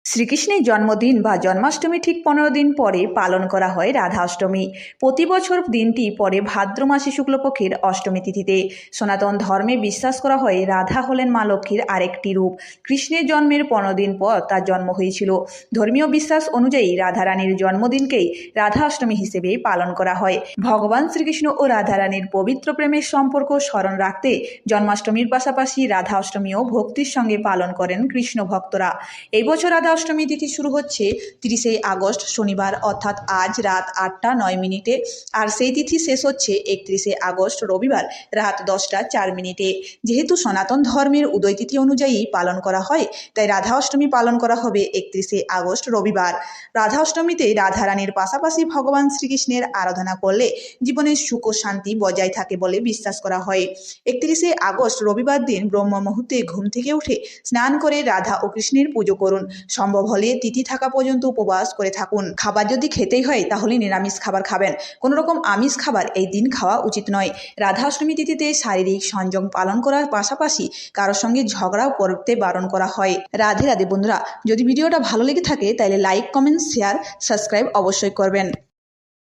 শ্রীকৃষ্ণের জন্মদিন বা জন্মাষ্টমী ঠিক 15 দিন পরে পালন করা হয় রাধা অষ্টমী। প্রতি বছর দিনটি পরে ভাদ্র মাসে শুক্লপক্ষের অষ্টমী তিথিতে। সনাতন ধর্মে বিশ্বাস করা হয় রাধা হলেন মা লক্ষ্মীর আরেকটি রূপ। কৃষ্ণের জন্মের 15 দিন পর তার জন্ম হয়েছিল। ধর্মীয় বিশ্বাস অনুযায়ী রাধারানীর জন্মদিনকেই রাধা অষ্টমী হিসেবে পালন করা হয়। ভগবান শ্রীকৃষ্ণ ও রাধারানীর পবিত্র প্রেমের সম্পর্ক স্মরণ রাখতে জন্মাষ্টমীর পাশাপাশি রাধা অষ্টমীও ভক্তির সঙ্গে পালন করেন কৃষ্ণ ভক্তরা। এই বছর রাধা অষ্টমী তিথি শুরু হচ্ছে 30শে আগস্ট শনিবার, অর্থাৎ আজ রাত 8টা 9 মিনিটে, আর সেই তিথি শেষ হচ্ছে 31শে আগস্ট রবিবার রাত 10টা 4 মিনিটে। যেহেতু সনাতন ধর্মের উদয় তিথি অনুযায়ী পালন করা হয়, তাই রাধা অষ্টমী পালন করা হবে 31শে আগস্ট রবিবার। রাধা অষ্টমীতে রাধারানীর পাশাপাশি ভগবান শ্রীকৃষ্ণের আরাধনা করলে জীবনের সুখ ও শান্তি বজায় থাকে বলে বিশ্বাস করা হয়। 31শে আগস্ট রবিবার দিন ব্রহ্ম মুহূর্তে ঘুম থেকে উঠে স্নান করে রাধা ও কৃষ্ণের পুজো করুন। সম্ভব হলে তিথি থাকা পর্যন্ত উপবাস করে থাকুন। খাবার যদি খেতেই হয় তাহলে নিরামিষ খাবার খাবেন, কোনো রকম আমিষ খাবার এই দিন খাওয়া উচিত নয়। রাধা অষ্টমী তিথিতে শারীরিক সংযম পালন করার পাশাপাশি কারোর সঙ্গে ঝগড়াও করতে বারণ করা হয়। রাধে রাধে বন্ধুরা, যদি ভিডিওটা ভালো লেগে থাকে তাহলে লাইক, কমেন্ট, শেয়ার, সাবস্ক্রাইব অবশ্যই করবেন।